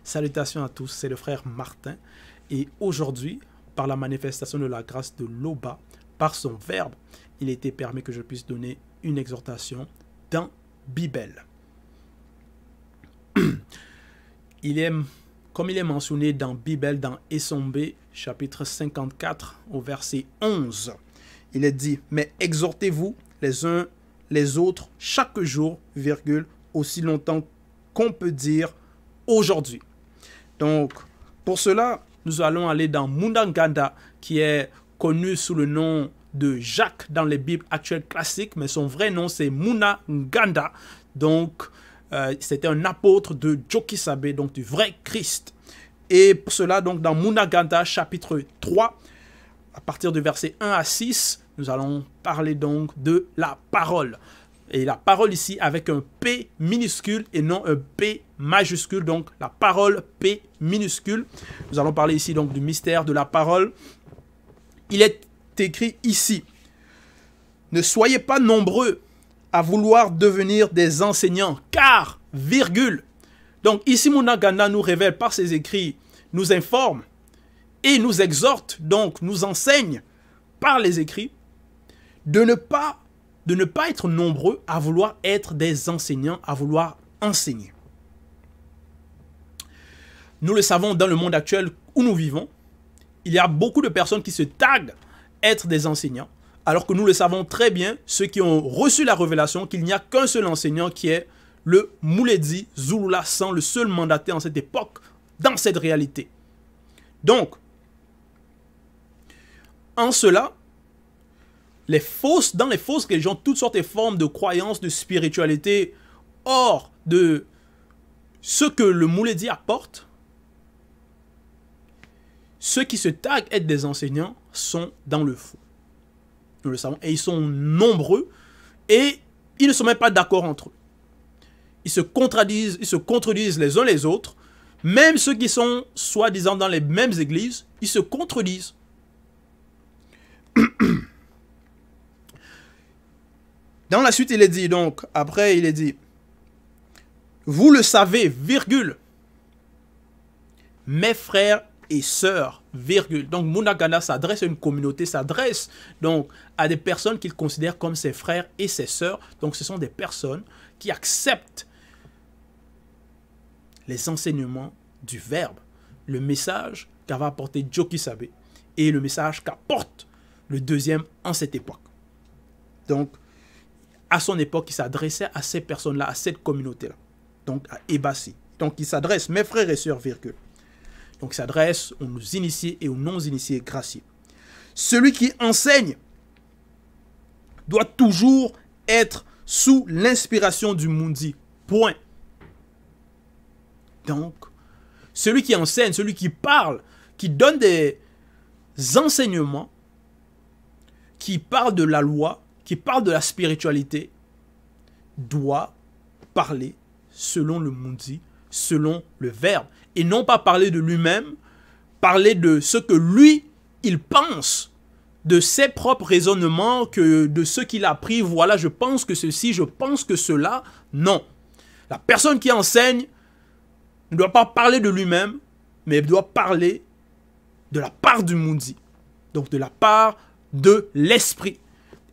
Salutations à tous, c'est le frère Martin. Et aujourd'hui, par la manifestation de la grâce de l'Oba, par son verbe, il était permis que je puisse donner une exhortation dans Bible. Comme il est mentionné dans Bible, dans Essombé, chapitre 54, au verset 11, il est dit, « Mais exhortez-vous les uns les autres chaque jour, virgule, aussi longtemps qu'on peut dire aujourd'hui. » Donc, pour cela, nous allons aller dans Munaganda, qui est connu sous le nom de Jacques dans les Bibles actuelles classiques, mais son vrai nom c'est Munaganda. Donc, c'était un apôtre de Jokisabe, donc du vrai Christ. Et pour cela, donc, dans Munaganda, chapitre 3, à partir du verset 1 à 6, nous allons parler donc de la parole. Et la parole ici avec un P minuscule et non un P majuscule, donc la parole P minuscule. Nous allons parler ici donc du mystère de la parole. Il est écrit ici, « Ne soyez pas nombreux à vouloir devenir des enseignants, car, virgule. » Donc ici, Munaganda nous révèle par ses écrits, nous informe et nous exhorte, donc nous enseigne par les écrits, de ne pas être nombreux à vouloir être des enseignants, à vouloir enseigner. Nous le savons dans le monde actuel où nous vivons, il y a beaucoup de personnes qui se taguent être des enseignants, alors que nous le savons très bien, ceux qui ont reçu la révélation, qu'il n'y a qu'un seul enseignant qui est le Mouledi Zulula San, le seul mandaté en cette époque, dans cette réalité. Donc, en cela, dans les fausses religions, toutes sortes de formes de croyances, de spiritualité, hors de ce que le Mouledi apporte, ceux qui se taguent être des enseignants sont dans le faux. Nous le savons. Et ils sont nombreux et ils ne sont même pas d'accord entre eux. Ils se contredisent les uns les autres. Même ceux qui sont soi-disant dans les mêmes églises, ils se contredisent. Dans la suite, il est dit, donc, après, il est dit, « Vous le savez, virgule, mes frères et sœurs, virgule. » Donc, Munaganda s'adresse à une communauté, s'adresse donc à des personnes qu'il considère comme ses frères et ses sœurs. Donc, ce sont des personnes qui acceptent les enseignements du Verbe, le message qu'avait apporté Jokisabe et le message qu'apporte le deuxième en cette époque. Donc, à son époque, il s'adressait à ces personnes-là, à cette communauté-là, donc à Ebassi. Donc, il s'adresse, mes frères et sœurs, virgule. Donc, il s'adresse aux initiés et aux non-initiés graciés. Celui qui enseigne doit toujours être sous l'inspiration du Mundi. Point. Donc, celui qui enseigne, celui qui parle, qui donne des enseignements, qui parle de la loi, qui parle de la spiritualité, doit parler selon le Mundi, selon le Verbe. Et non pas parler de lui-même, parler de ce que lui, il pense, de ses propres raisonnements, de ce qu'il a appris. Voilà, je pense que ceci, je pense que cela. Non. La personne qui enseigne ne doit pas parler de lui-même, mais doit parler de la part du Mundi. Donc de la part de l'esprit.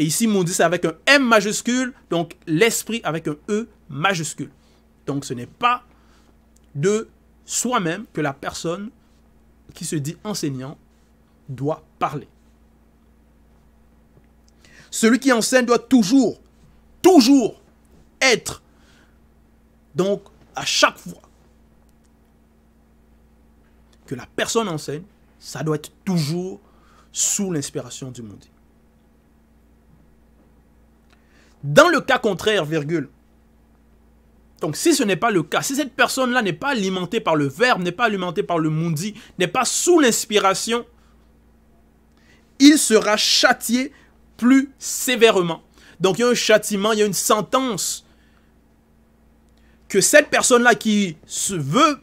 Et ici, Mundi, c'est avec un M majuscule, donc l'esprit avec un E majuscule. Donc ce n'est pas de soi-même que la personne qui se dit enseignant doit parler. Celui qui enseigne doit toujours être, donc à chaque fois que la personne enseigne, ça doit être toujours sous l'inspiration du Mundi. Dans le cas contraire, virgule, donc si ce n'est pas le cas, si cette personne-là n'est pas alimentée par le Verbe, n'est pas alimentée par le Mundi, n'est pas sous l'inspiration, il sera châtié plus sévèrement. Donc il y a un châtiment, il y a une sentence que cette personne-là qui se veut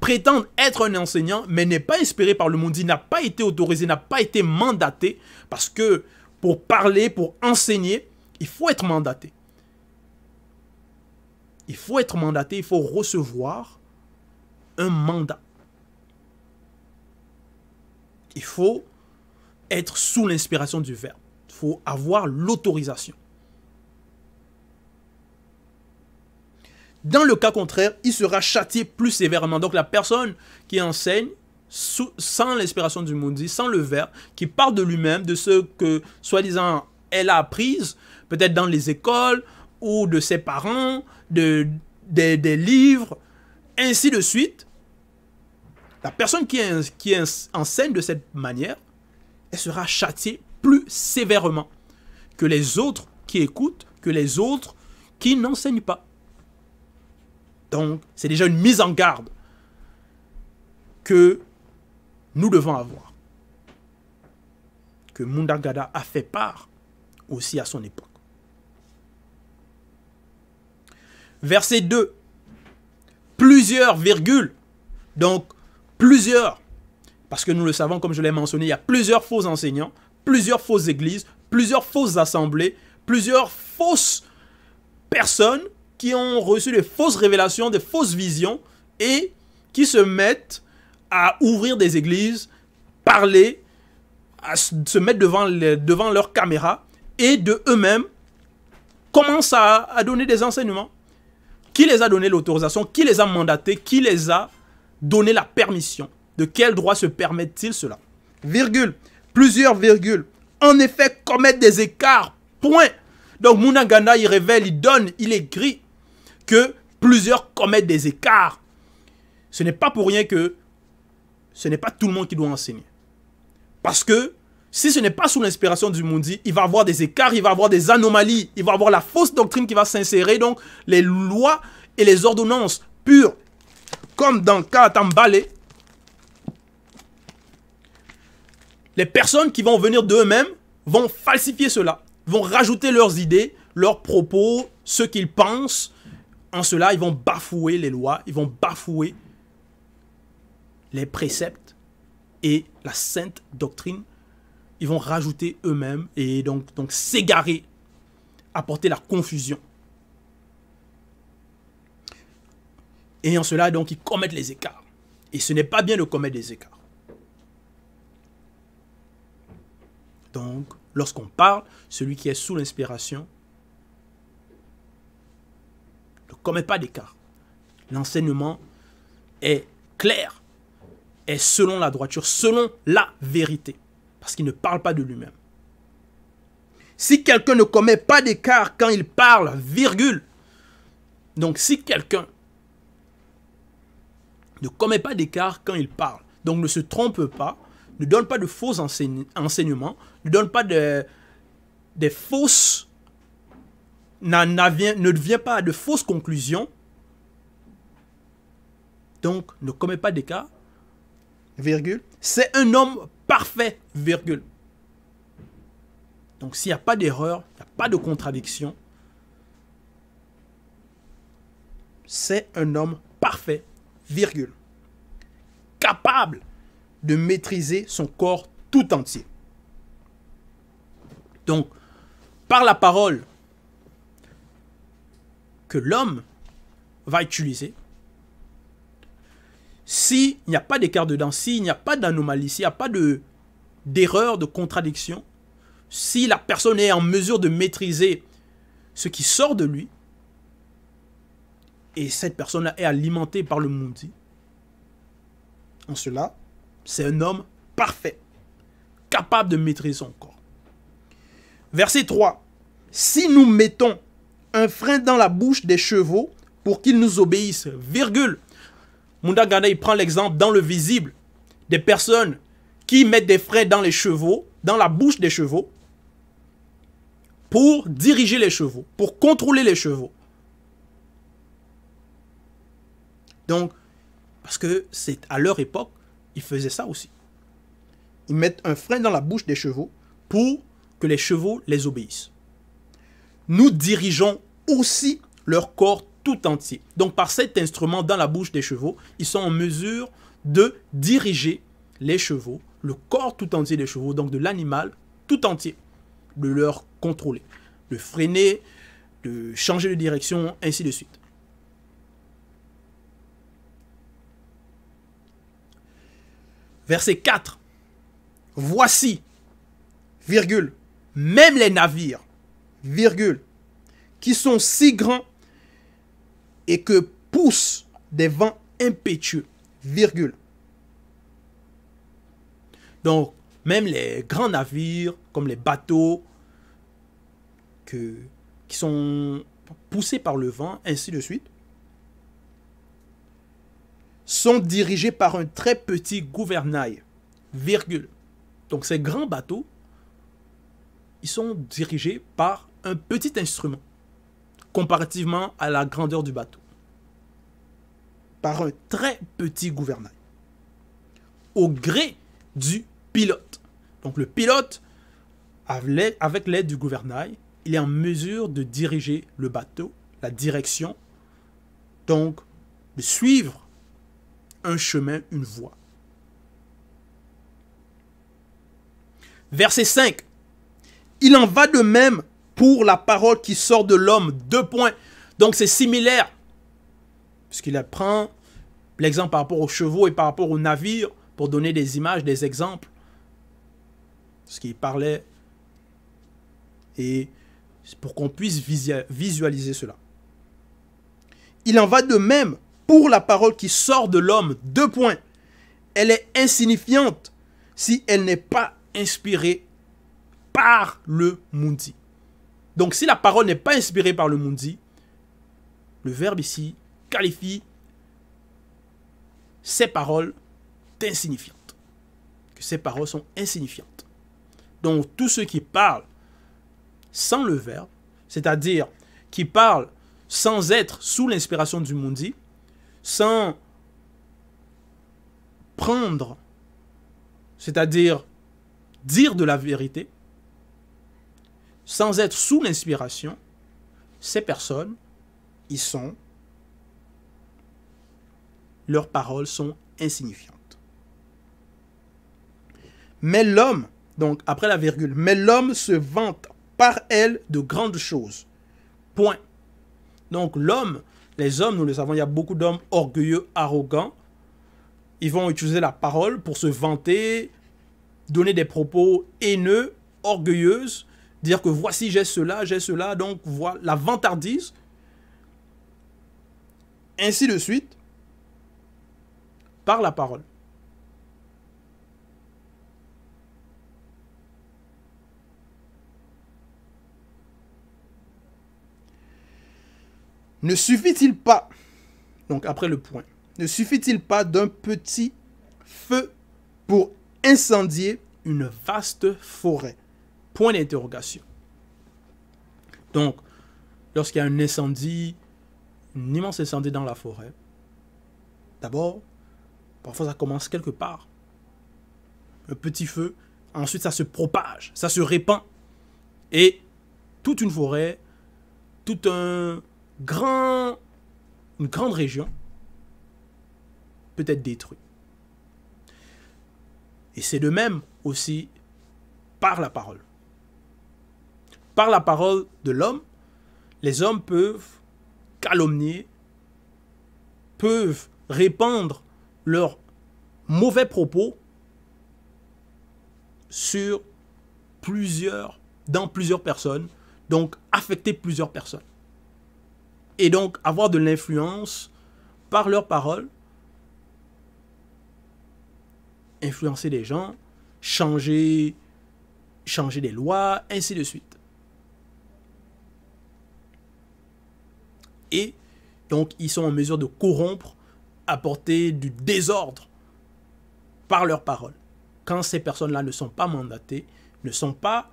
prétendre être un enseignant, mais n'est pas inspiré par le Mundi, n'a pas été autorisé, n'a pas été mandaté, parce que pour parler, pour enseigner, il faut être mandaté. Il faut être mandaté, il faut recevoir un mandat. Il faut être sous l'inspiration du Verbe. Il faut avoir l'autorisation. Dans le cas contraire, il sera châtié plus sévèrement. Donc la personne qui enseigne sans l'inspiration du Moudi, sans le Verbe, qui parle de lui-même, de ce que, soi-disant, elle a appris, peut-être dans les écoles, ou de ses parents, des livres, ainsi de suite. La personne qui enseigne de cette manière, elle sera châtiée plus sévèrement que les autres qui écoutent, que les autres qui n'enseignent pas. Donc, c'est déjà une mise en garde que nous devons avoir. Que Munda Gada a fait part aussi à son époque. Verset 2. Plusieurs virgules. Donc, plusieurs. Parce que nous le savons, comme je l'ai mentionné, il y a plusieurs faux enseignants, plusieurs fausses églises, plusieurs fausses assemblées, plusieurs fausses personnes qui ont reçu des fausses révélations, des fausses visions et qui se mettent à ouvrir des églises, parler, à se mettre devant leur caméra et de eux-mêmes commencent à donner des enseignements. Qui les a donné l'autorisation? Qui les a mandatés? Qui les a donné la permission? De quel droit se permettent-ils cela? Virgule. Plusieurs virgules. En effet, commettre des écarts. Point. Donc, Munda Gada, il révèle, il donne, il écrit que plusieurs commettent des écarts. Ce n'est pas pour rien que ce n'est pas tout le monde qui doit enseigner. Parce que si ce n'est pas sous l'inspiration du Moudi, il va y avoir des écarts, il va y avoir des anomalies, il va y avoir la fausse doctrine qui va s'insérer. Donc, les lois et les ordonnances pures, comme dans le cas à Tambale, les personnes qui vont venir d'eux-mêmes vont falsifier cela, vont rajouter leurs idées, leurs propos, ce qu'ils pensent. En cela, ils vont bafouer les lois, ils vont bafouer les préceptes et la sainte doctrine. Ils vont rajouter eux-mêmes et donc s'égarer, apporter la confusion. Et en cela, donc, ils commettent les écarts. Et ce n'est pas bien de commettre des écarts. Donc, lorsqu'on parle, celui qui est sous l'inspiration ne commet pas d'écart. L'enseignement est clair, est selon la droiture, selon la vérité. Parce qu'il ne parle pas de lui-même. Si quelqu'un ne commet pas d'écart quand il parle, virgule. Donc, si quelqu'un ne commet pas d'écart quand il parle, donc ne se trompe pas, ne donne pas de faux enseignements, ne donne pas des fausses, ne vient pas à de fausses conclusions, donc ne commet pas d'écart, virgule, c'est un homme parfait, virgule. Donc s'il n'y a pas d'erreur, il n'y a pas de contradiction, c'est un homme parfait, virgule, capable de maîtriser son corps tout entier. Donc, par la parole que l'homme va utiliser, s'il n'y a pas d'écart dedans, s'il n'y a pas d'anomalie, s'il n'y a pas d'erreur, de contradiction, si la personne est en mesure de maîtriser ce qui sort de lui, et cette personne est alimentée par le Moudi, en cela, c'est un homme parfait, capable de maîtriser son corps. Verset 3. Si nous mettons un frein dans la bouche des chevaux pour qu'ils nous obéissent, virgule. Munda Gada, il prend l'exemple dans le visible des personnes qui mettent des freins dans les chevaux, dans la bouche des chevaux, pour diriger les chevaux, pour contrôler les chevaux. Donc, parce que c'est à leur époque, ils faisaient ça aussi. Ils mettent un frein dans la bouche des chevaux pour que les chevaux les obéissent. Nous dirigeons aussi leur corps tout entier. Donc par cet instrument dans la bouche des chevaux, ils sont en mesure de diriger les chevaux, le corps tout entier des chevaux, donc de l'animal tout entier, de leur contrôler, de freiner, de changer de direction, ainsi de suite. Verset 4. Voici, virgule, même les navires, virgule, qui sont si grands et que poussent des vents impétueux, virgule. Donc, même les grands navires, comme les bateaux, qui sont poussés par le vent, ainsi de suite, sont dirigés par un très petit gouvernail, virgule. Donc, ces grands bateaux, ils sont dirigés par un petit instrument, comparativement à la grandeur du bateau. Par un très petit gouvernail, au gré du pilote. Donc le pilote, avec l'aide du gouvernail, il est en mesure de diriger le bateau, la direction, donc de suivre un chemin, une voie. Verset 5. Il en va de même pour la parole qui sort de l'homme. 2 points. Donc c'est similaire. Puisqu'il prend l'exemple par rapport aux chevaux et par rapport aux navires pour donner des images, des exemples. Ce qu'il parlait. Et pour qu'on puisse visualiser cela. Il en va de même pour la parole qui sort de l'homme. 2 points. Elle est insignifiante si elle n'est pas inspirée par le Mundi. Donc si la parole n'est pas inspirée par le Mundi, le verbe ici qualifie ces paroles d'insignifiantes. Que ces paroles sont insignifiantes. Donc tous ceux qui parlent sans le verbe, c'est-à-dire qui parlent sans être sous l'inspiration du Mundi, sans prendre, c'est-à-dire dire de la vérité, sans être sous l'inspiration, ces personnes, leurs paroles sont insignifiantes. Mais l'homme, donc après la virgule, mais l'homme se vante par elle de grandes choses. Point. Donc l'homme, les hommes, nous le savons, il y a beaucoup d'hommes orgueilleux, arrogants. Ils vont utiliser la parole pour se vanter, donner des propos haineux, orgueilleuses, dire que voici j'ai cela, donc voilà la vantardise. Ainsi de suite, par la parole. Ne suffit-il pas, donc après le point, ne suffit-il pas d'un petit feu pour incendier une vaste forêt? Point d'interrogation. Donc, lorsqu'il y a un incendie, un immense incendie dans la forêt, d'abord, parfois ça commence quelque part. Un petit feu, ensuite ça se propage, ça se répand. Et toute une forêt, une grande région peut être détruite. Et c'est de même aussi par la parole. Par la parole de l'homme, les hommes peuvent calomnier, peuvent répandre leurs mauvais propos dans plusieurs personnes, donc affecter plusieurs personnes. Et donc avoir de l'influence par leurs paroles, influencer les gens, changer des lois, ainsi de suite. Et donc, ils sont en mesure de corrompre, apporter du désordre par leurs paroles. Quand ces personnes-là ne sont pas mandatées, ne sont pas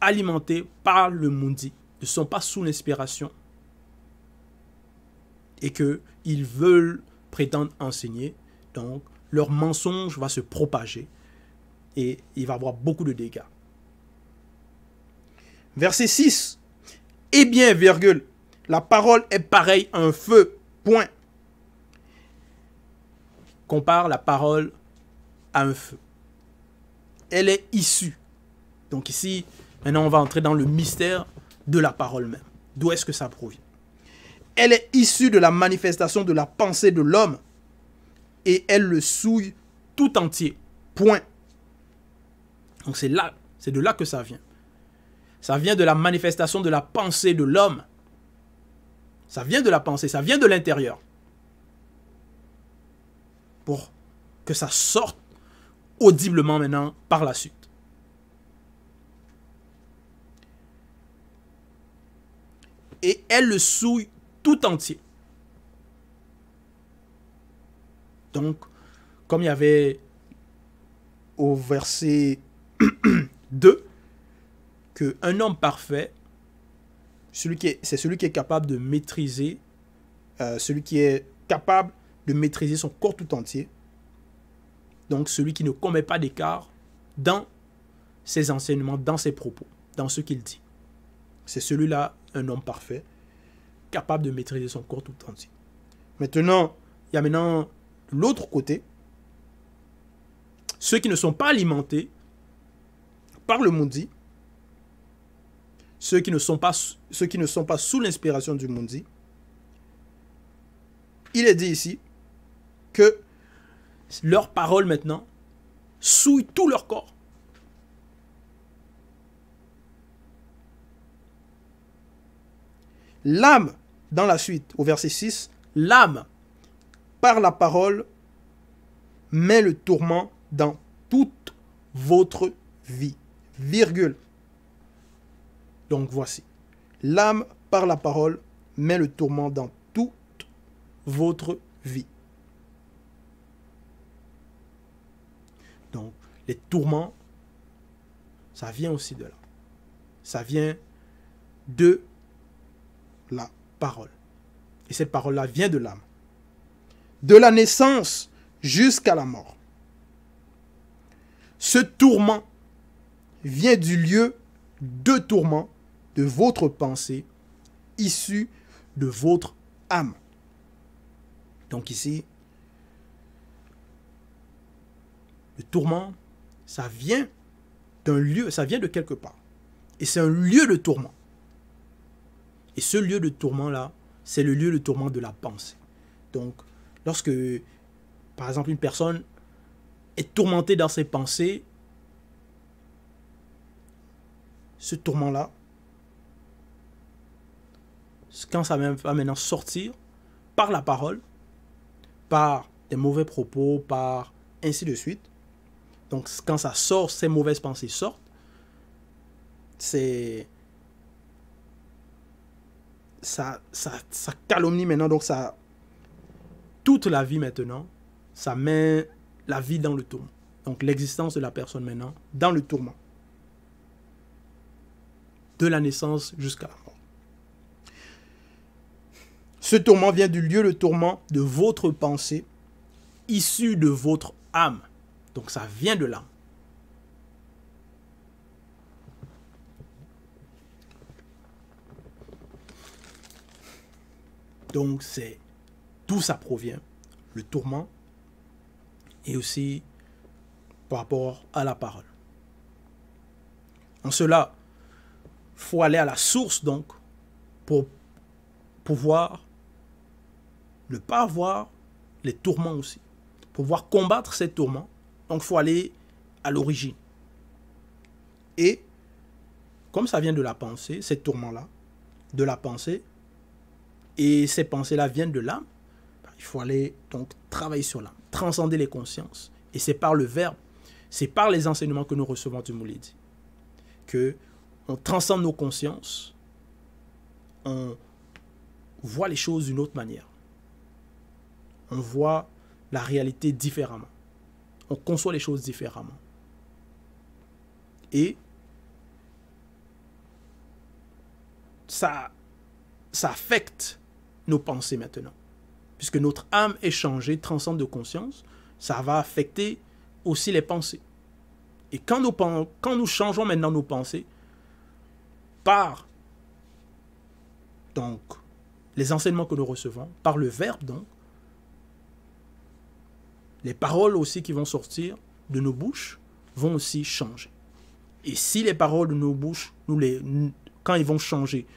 alimentées par le Mundi, ne sont pas sous l'inspiration, et qu'ils veulent prétendre enseigner, donc leur mensonge va se propager et il va y avoir beaucoup de dégâts. Verset 6. Eh bien, virgule, la parole est pareille à un feu, point. Compare la parole à un feu. Elle est issue. Donc ici, maintenant on va entrer dans le mystère de la parole même. D'où est-ce que ça provient? Elle est issue de la manifestation de la pensée de l'homme et elle le souille tout entier. Point. Donc c'est de là que ça vient. Ça vient de la manifestation de la pensée de l'homme. Ça vient de la pensée, ça vient de l'intérieur. Pour que ça sorte audiblement maintenant par la suite. Et elle le souille tout entier. Donc, comme il y avait au verset 2, qu'un homme parfait, c'est celui qui est capable de maîtriser, celui qui est capable de maîtriser son corps tout entier. Donc, celui qui ne commet pas d'écart dans ses enseignements, dans ses propos, dans ce qu'il dit. C'est celui-là, un homme parfait, capable de maîtriser son corps tout entier. Maintenant, il y a maintenant l'autre côté, ceux qui ne sont pas alimentés par le Mundi, ceux qui ne sont pas sous l'inspiration du Mundi. Il est dit ici que leurs paroles maintenant souillent tout leur corps. L'âme, dans la suite, au verset 6, l'âme, par la parole, met le tourment dans toute votre vie. Virgule. Donc voici. L'âme, par la parole, met le tourment dans toute votre vie. Donc, les tourments, ça vient aussi de là. Ça vient de la parole. Et cette parole-là vient de l'âme. De la naissance jusqu'à la mort. Ce tourment vient du lieu de tourment de votre pensée, issu de votre âme. Donc ici, le tourment, ça vient d'un lieu, ça vient de quelque part. Et c'est un lieu de tourment. Et ce lieu de tourment-là, c'est le lieu de tourment de la pensée. Donc, lorsque, par exemple, une personne est tourmentée dans ses pensées, ce tourment-là, quand ça va maintenant sortir par la parole, par des mauvais propos, par ainsi de suite. Donc, quand ça sort, ces mauvaises pensées sortent, ça calomnie maintenant, donc ça, toute la vie maintenant, ça met la vie dans le tourment. Donc l'existence de la personne maintenant dans le tourment. De la naissance jusqu'à la mort. Ce tourment vient du lieu de tourment de votre pensée, issu de votre âme. Donc ça vient de l'âme. Donc c'est d'où ça provient, le tourment, et aussi par rapport à la parole. En cela, il faut aller à la source donc pour pouvoir ne pas avoir les tourments aussi. Pour pouvoir combattre ces tourments, donc il faut aller à l'origine. Et comme ça vient de la pensée, ces tourments-là, de la pensée, et ces pensées-là viennent de l'âme, il faut aller donc travailler sur l'âme, transcender les consciences. Et c'est par le verbe, c'est par les enseignements que nous recevons du Moulidi, que on transcende nos consciences, on voit les choses d'une autre manière. On voit la réalité différemment. On conçoit les choses différemment. Et ça affecte nos pensées maintenant. Puisque notre âme est changée, transcende de conscience, ça va affecter aussi les pensées. Et quand nous changeons maintenant nos pensées, par donc les enseignements que nous recevons, par le verbe donc, les paroles aussi qui vont sortir de nos bouches vont aussi changer. Et si les paroles de nos bouches, quand ils vont changer,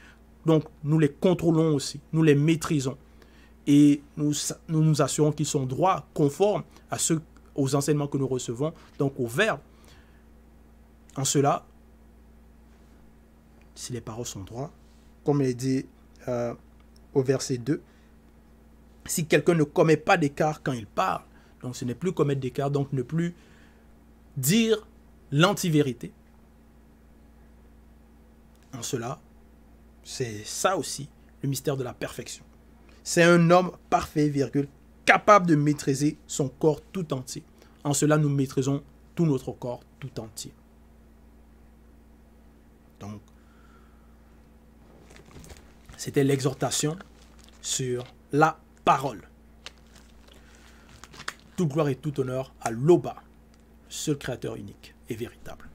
donc nous les contrôlons aussi, nous les maîtrisons, et nous nous assurons qu'ils sont droits, conformes à aux enseignements que nous recevons, donc au Verbe. En cela, si les paroles sont droites, comme il est dit au verset 2, si quelqu'un ne commet pas d'écart quand il parle, donc ce n'est plus commettre d'écart, donc ne plus dire l'antivérité. En cela, c'est ça aussi le mystère de la perfection. C'est un homme parfait, virgule, capable de maîtriser son corps tout entier. En cela, nous maîtrisons tout notre corps tout entier. Donc, c'était l'exhortation sur la parole. Toute gloire et tout honneur à l'Oba, seul créateur unique et véritable.